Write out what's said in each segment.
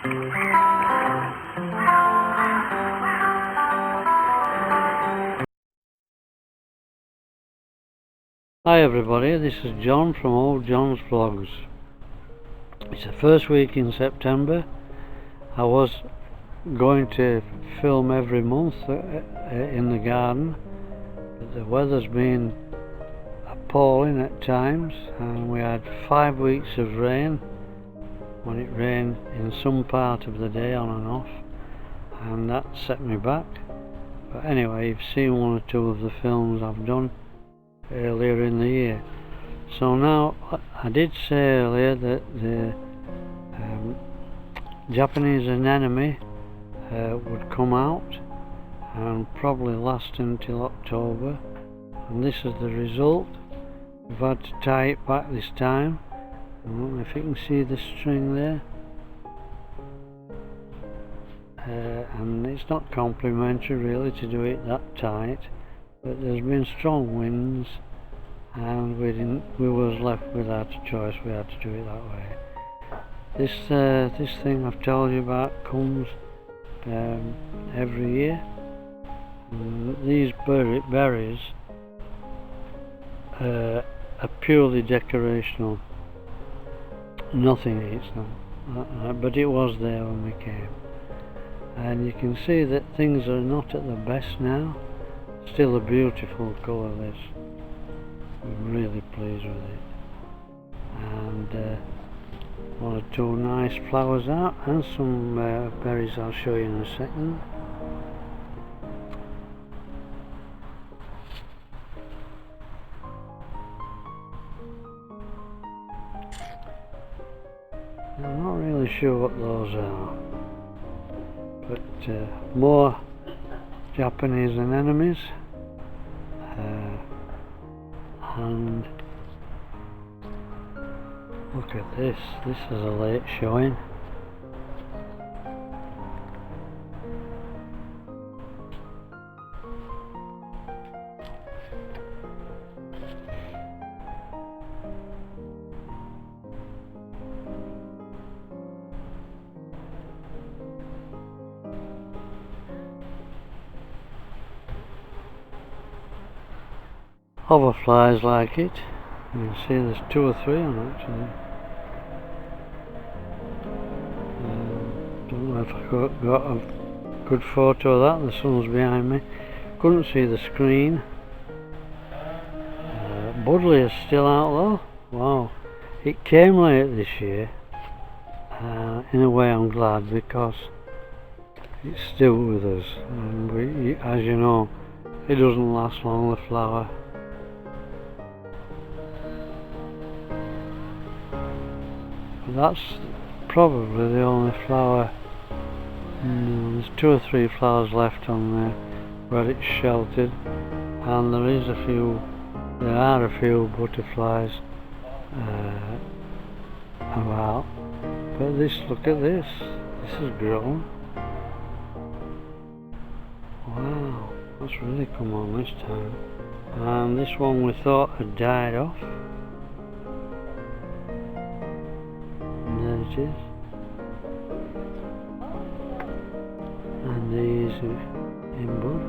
Hi everybody, this is John from Old John's Vlogs. It's the first week in September. I was going to film every month in the garden, but the weather's been appalling at times, and we had 5 weeks of rain, when it rained in some part of the day on and off, and that set me back. But anyway, you've seen one or two of the films I've done earlier in the year. So now, I did say earlier that the Japanese anemone would come out and probably last until October, and this is the result. We've had to tie it back this time. I don't know if you can see the string there, and it's not complimentary really to do it that tight, but there's been strong winds and we was left without a choice. We had to do it that way. This thing I've told you about comes every year. And these berries are purely decorational. Nothing eats them, but it was there when we came. And you can see that things are not at the best now. Still a beautiful colour, this. I'm really pleased with it. And one or two nice flowers out, and some berries I'll show you in a second. I'm not really sure what those are, but more Japanese anemones, and look at this. This is a late showing. Hoverflies like it. You can see there's 2 or 3 on actually. Don't know if I got a good photo of that. The sun's behind me. Couldn't see the screen. Buddleia is still out though. Wow. It came late this year. In a way I'm glad, because it's still with us. And as you know, it doesn't last long, the flower. That's probably the only flower. There's 2 or 3 flowers left on there where it's sheltered, and there are a few butterflies about. But look at this. This has grown. Wow, that's really come on this time. And this one we thought had died off. It is. And these are in bud.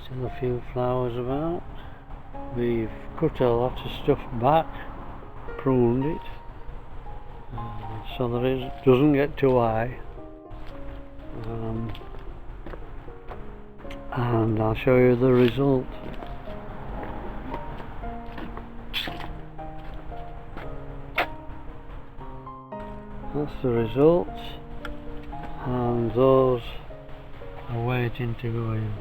Still a few flowers about. We've cut a lot of stuff back, pruned it, so that it doesn't get too high, and I'll show you the result. That's the result, and those are waiting to go in.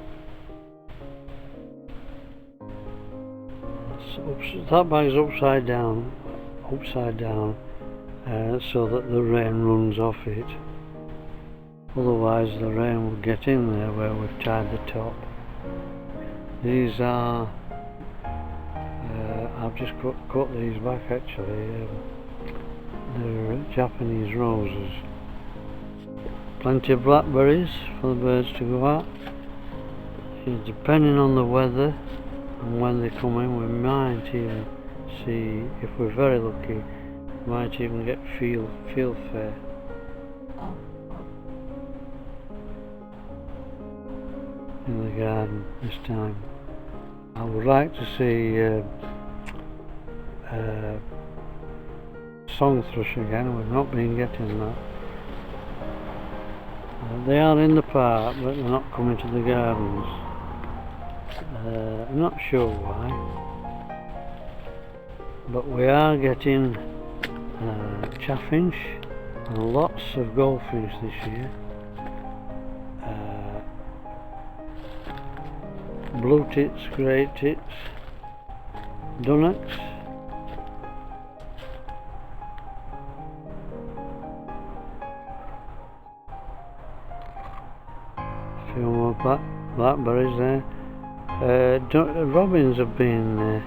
That bag's upside down, so that the rain runs off it. Otherwise the rain will get in there where we've tied the top. These are, I've just cut these back actually. they're Japanese roses. Plenty of blackberries for the birds to go at. Depending on the weather and when they come in, we might even see, if we're very lucky, we might even get field fare. In the garden this time. I would like to see song thrush again. We've not been getting that. They are in the park, but they're not coming to the gardens. I'm not sure why, but we are getting chaffinch and lots of goldfinch this year. Blue tits, grey tits, dunnocks, a few more blackberries there. Robins have been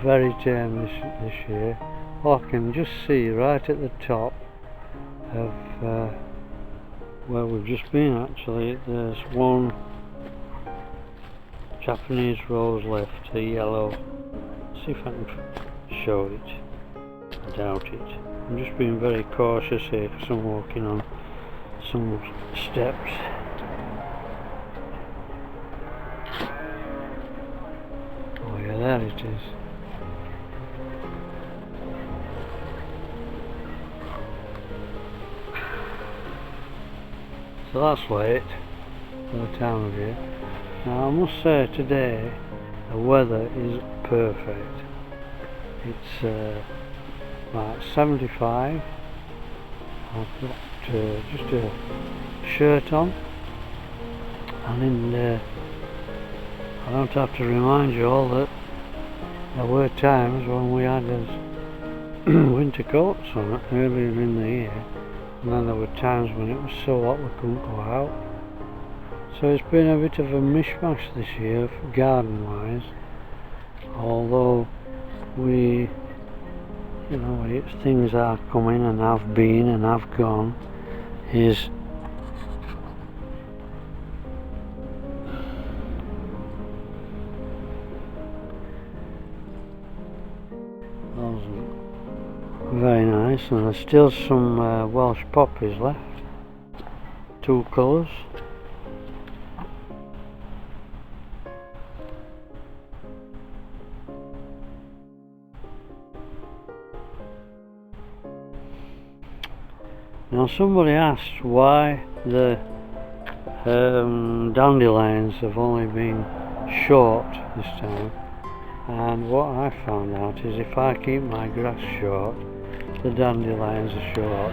very tame this year. I can just see right at the top of where we've just been, actually, there's one Japanese rose left, a yellow. See if I can show it. I doubt it. I'm just being very cautious here because I'm walking on some steps. Oh yeah, there it is. So that's late for the time of year. Now I must say today the weather is perfect. It's like 75. I've got just a shirt on, and I don't have to remind you all that there were times when we had winter coats on earlier in the year, and then there were times when it was so hot we couldn't go out. So it's been a bit of a mishmash this year, garden wise, although we, you know, things are coming and have been and have gone, is very nice, and there's still some Welsh poppies left, 2 colours. Now somebody asked why the dandelions have only been short this time, and what I found out is if I keep my grass short, the dandelions are short.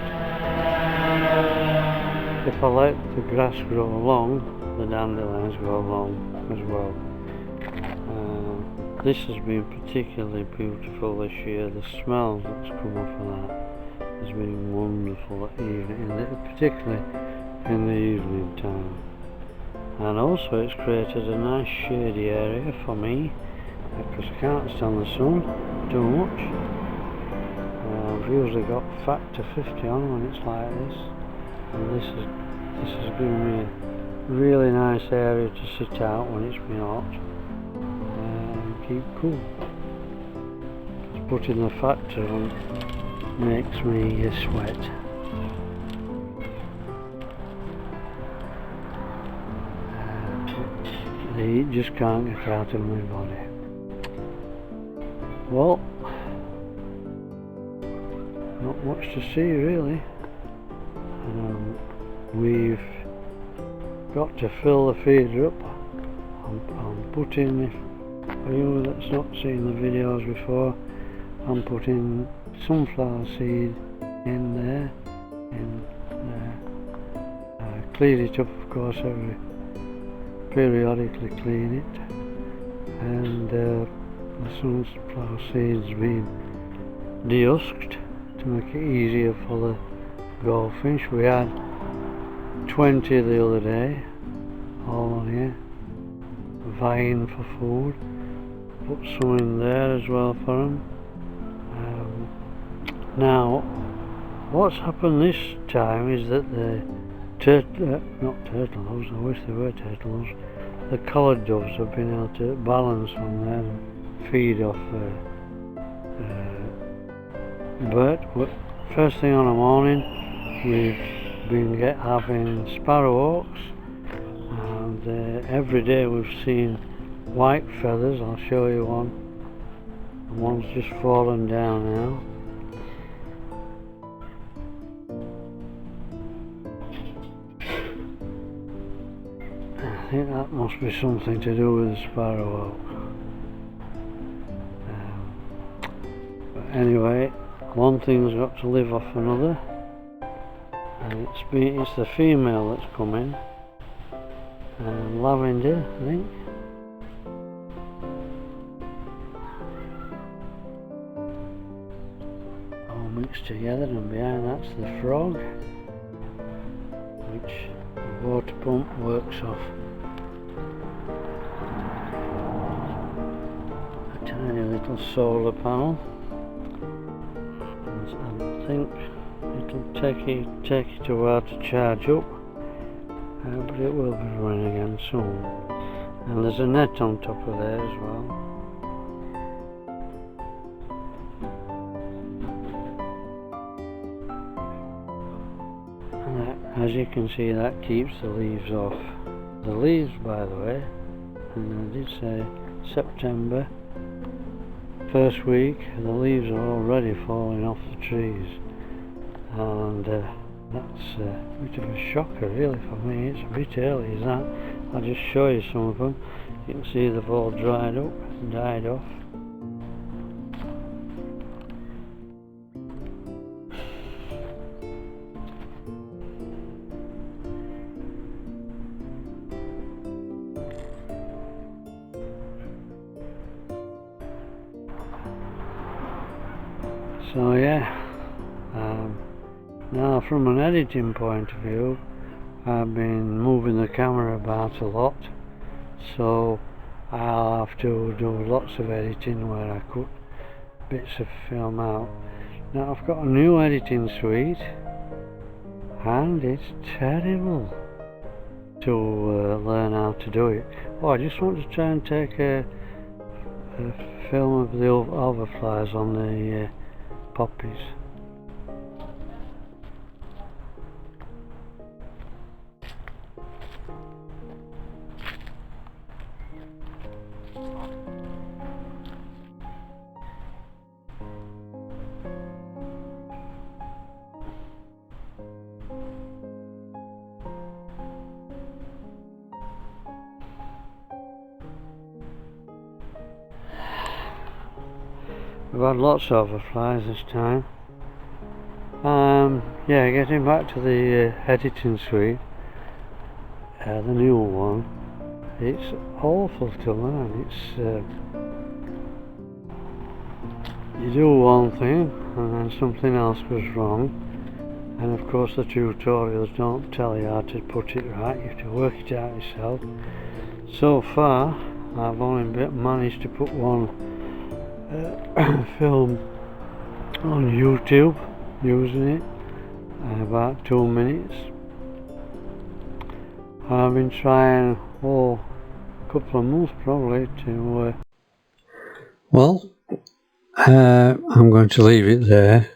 If I let the grass grow long, the dandelions grow long as well. This has been particularly beautiful this year. The smell that's come off of that has been wonderful, particularly in the evening time. And also it's created a nice shady area for me, because I can't stand the sun too much. I've usually got factor 50 on when it's like this, and this has given me a really nice area to sit out when it's been hot and keep cool. Just putting the factor on makes me sweat. The heat just can't get out of my body. Well, not much to see really. We've got to fill the feeder up. I'm putting, for you that's not seen the videos before, I'm putting sunflower seed in there, clean it up, of course, periodically clean it, and the sunflower seeds been dehusked to make it easier for the goldfinch. We had 20 the other day, all on here, vying for food. Put some in there as well for them. Now, what's happened this time is that the not turtles, I wish they were turtles, the collared doves have been able to balance on there and feed off but first thing on the morning we've been having sparrowhawks, and every day we've seen white feathers. I'll show you one. One's just fallen down now. I think that must be something to do with the sparrowhawk. But anyway, one thing's got to live off another, and it's the female that's come in, and lavender, I think. All mixed together, and behind that's the frog, which the water pump works off a tiny little solar panel. I think it'll take it a while to charge up, but it will be running again soon. And there's a net on top of there as well. And that, as you can see, that keeps the leaves off. The leaves, by the way, and I did say September, first week, the leaves are already falling off the trees, and that's a bit of a shocker really for me. It's a bit early, is that? I'll just show you some of them. You can see they've all dried up and died off. So yeah, now from an editing point of view, I've been moving the camera about a lot, so I'll have to do lots of editing where I cut bits of film out. Now I've got a new editing suite, and it's terrible to learn how to do it. Oh, I just want to try and take a film of the overflies on the poppies. We've had lots of overflies this time. Yeah, getting back to the editing suite, the new one, it's awful to learn. It's you do one thing and then something else goes wrong, and of course the tutorials don't tell you how to put it right. You have to work it out yourself. So far I've only managed to put one film on YouTube using it, about 2 minutes. I've been trying a couple of months probably to well, I'm going to leave it there.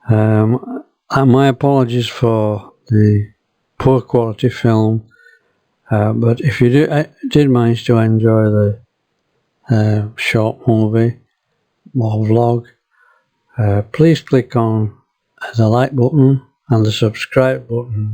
My apologies for the poor quality film, but if you did manage to enjoy the short movie or vlog, please click on the like button and the subscribe button.